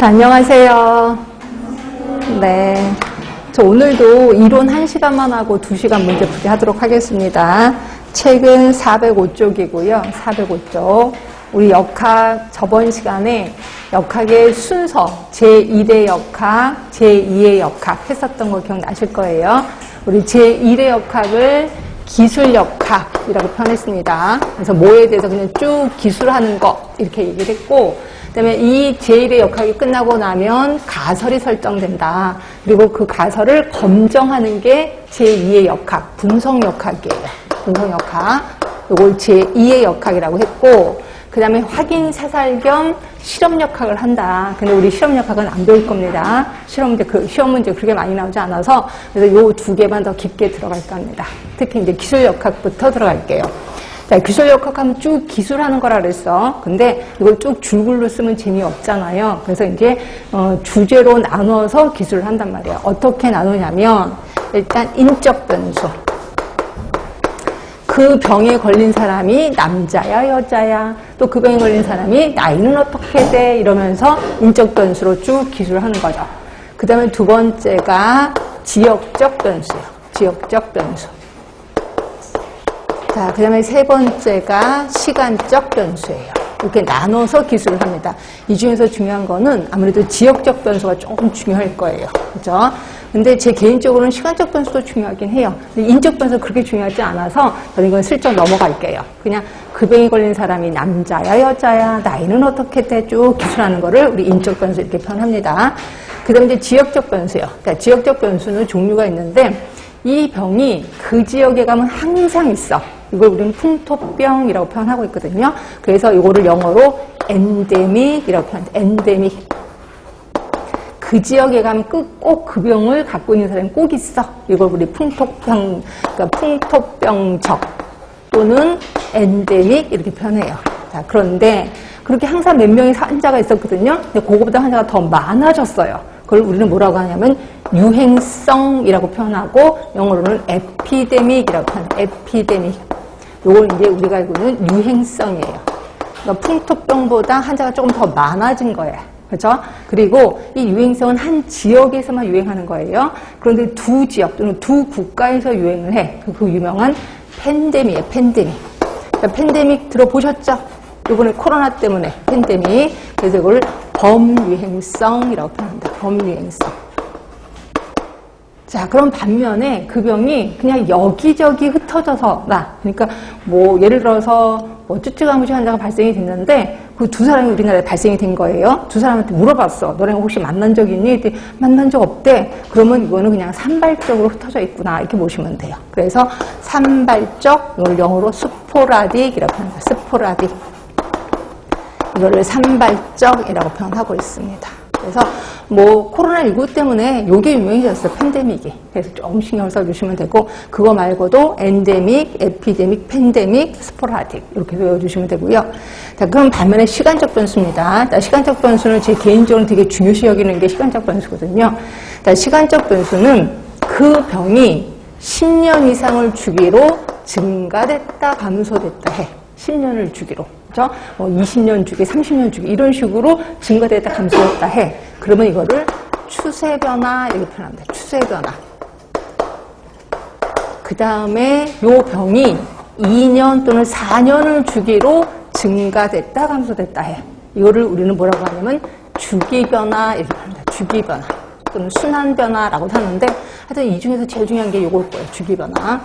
자, 안녕하세요. 네. 저 오늘도 이론 1시간만 하고 2시간 문제 풀이 하도록 하겠습니다. 책은 405쪽이고요. 405쪽. 우리 역학 저번 시간에 역학의 순서, 제1의 역학, 제2의 역학 했었던 거 기억나실 거예요. 우리 제1의 역학을 기술역학이라고 표현했습니다. 그래서 뭐에 대해서 그냥 쭉 기술하는 것 이렇게 얘기를 했고, 그다음에 이 제1의 역학이 끝나고 나면 가설이 설정된다. 그리고 그 가설을 검정하는 게 제2의 역학, 분석역학이에요. 분석역학. 이걸 제2의 역학이라고 했고, 그 다음에 확인 사살 겸 실험역학을 한다. 근데 우리 실험역학은 안 배울 겁니다. 시험 문제 그렇게 많이 나오지 않아서, 그래서 요 두 개만 더 깊게 들어갈까 합니다. 특히 이제 기술역학부터 들어갈게요. 자, 기술역학 하면 쭉 기술하는 거라 그랬어. 근데 이걸 쭉 줄글로 쓰면 재미없잖아요. 그래서 이제, 주제로 나눠서 기술을 한단 말이에요. 어떻게 나누냐면, 일단 인적 변수. 그 병에 걸린 사람이 남자야, 여자야, 또 그 병에 걸린 사람이 나이는 어떻게 돼? 이러면서 인적 변수로 쭉 기술하는 거죠. 그 다음에 두 번째가 지역적 변수예요. 지역적 변수. 자, 그 다음에 세 번째가 시간적 변수예요. 이렇게 나눠서 기술을 합니다. 이 중에서 중요한 거는 아무래도 지역적 변수가 조금 중요할 거예요. 그죠? 근데 제 개인적으로는 시간적 변수도 중요하긴 해요. 근데 인적 변수가 그렇게 중요하지 않아서 저는 이건 슬쩍 넘어갈게요. 그냥 그 병에 걸린 사람이 남자야, 여자야, 나이는 어떻게 돼? 쭉 기술하는 거를 우리 인적 변수 이렇게 표현합니다. 그 다음에 이제 지역적 변수예요. 그러니까 지역적 변수는 종류가 있는데 이 병이 그 지역에 가면 항상 있어. 이걸 우리는 풍토병이라고 표현하고 있거든요. 그래서 이거를 영어로 엔데믹이라고 표현합니다. 엔데믹. 그 지역에 가면 꼭 그 병을 갖고 있는 사람이 꼭 있어. 이걸 우리 풍토병, 그러니까 풍토병적 또는 엔데믹 이렇게 표현해요. 자, 그런데 그렇게 항상 몇 명의 환자가 있었거든요. 근데 그거보다 환자가 더 많아졌어요. 그걸 우리는 뭐라고 하냐면 유행성이라고 표현하고 영어로는 에피데믹이라고 표현해요. 에피데믹. 요걸 이제 우리가 알고 있는 유행성이에요. 그러니까 풍토병보다 환자가 조금 더 많아진 거예요. 그렇죠? 그리고 이 유행성은 한 지역에서만 유행하는 거예요. 그런데 두 지역 또는 두 국가에서 유행을 해. 그 유명한 팬데믹이에요. 팬데믹. 그러니까 팬데믹 들어보셨죠? 이번에 코로나 때문에 팬데믹. 그래서 이걸 범유행성이라고 표현합니다. 범유행성. 자, 그럼 반면에 그 병이 그냥 여기저기 흩어져서 나. 그러니까 뭐 예를 들어서 뭐 쭈쭈가무시 환자가 발생이 됐는데 그 두 사람이 우리나라에 발생이 된 거예요. 두 사람한테 물어봤어. 너네가 혹시 만난 적 있니? 만난 적 없대. 그러면 이거는 그냥 산발적으로 흩어져 있구나. 이렇게 보시면 돼요. 그래서 산발적, 이걸 영어로 스포라딕이라고 표현합니다. 스포라딕. 이거를 산발적이라고 표현하고 있습니다. 그래서 뭐 코로나19 때문에 요게 유명해졌어요. 팬데믹이. 그래서 조금 신경을 써주시면 되고 그거 말고도 엔데믹, 에피데믹, 팬데믹, 스포라딕 이렇게 외워주시면 되고요. 자, 그럼 반면에 시간적 변수입니다. 자, 시간적 변수는 제 개인적으로 되게 중요시 여기는 게 시간적 변수거든요. 자, 시간적 변수는 그 병이 10년 이상을 주기로 증가됐다, 감소됐다 해. 10년을 주기로. 그죠? 20년 주기, 30년 주기 이런 식으로 증가됐다 감소했다 해. 그러면 이거를 추세 변화 이렇게 표현합니다. 추세 변화. 그 다음에 요 병이 2년 또는 4년을 주기로 증가됐다 감소됐다 해. 이거를 우리는 뭐라고 하냐면 주기 변화 이렇게 표현합니다. 주기 변화 또는 순환 변화라고도 하는데 하여튼 이 중에서 제일 중요한 게 요걸 거예요. 주기 변화.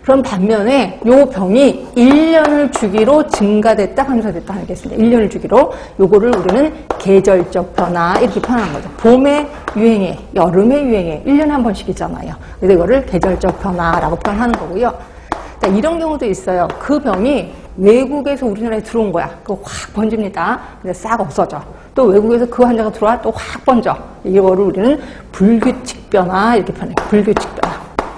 그럼 반면에 요 병이 1년을 주기로 증가됐다 감소됐다 하겠습니다. 1년을 주기로 요거를 우리는 계절적 변화 이렇게 표현하는 거죠. 봄에 유행해, 여름에 유행해, 1년에 한 번씩이잖아요. 그래서 이거를 계절적 변화라고 표현하는 거고요. 자, 이런 경우도 있어요. 그 병이 외국에서 우리나라에 들어온 거야. 그거 확 번집니다. 그래서 싹 없어져. 또 외국에서 그 환자가 들어와 또 확 번져. 이거를 우리는 불규칙 변화 이렇게 표현해요. 불규칙 변화.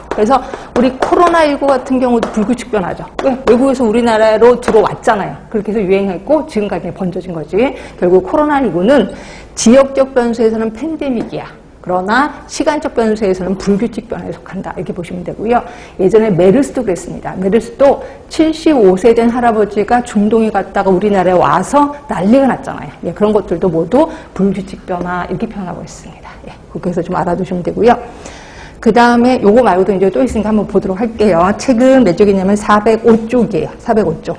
그래서 우리 코로나19 같은 경우도 불규칙 변화죠. 왜? 외국에서 우리나라로 들어왔잖아요. 그렇게 해서 유행했고 지금까지 번져진 거지. 결국 코로나19는 지역적 변수에서는 팬데믹이야. 그러나 시간적 변수에서는 불규칙 변화에 속한다. 이렇게 보시면 되고요. 예전에 메르스도 그랬습니다. 메르스도 75세 된 할아버지가 중동에 갔다가 우리나라에 와서 난리가 났잖아요. 예, 그런 것들도 모두 불규칙 변화 이렇게 표현하고 있습니다. 예, 그래서 좀 알아두시면 되고요. 그 다음에 요거 말고도 이제 또 있으니까 한번 보도록 할게요. 책은 몇 쪽이냐면 405쪽이에요. 405쪽.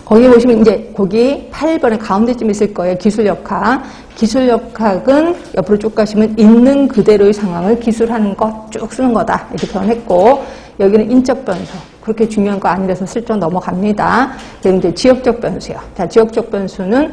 거기 보시면 이제 거기 8번에 가운데쯤 있을 거예요. 기술역학. 기술역학은 옆으로 쭉 가시면 있는 그대로의 상황을 기술하는 것 쭉 쓰는 거다. 이렇게 표현했고, 여기는 인적 변수. 그렇게 중요한 거 아니라서 슬쩍 넘어갑니다. 그럼 이제 지역적 변수요. 자, 지역적 변수는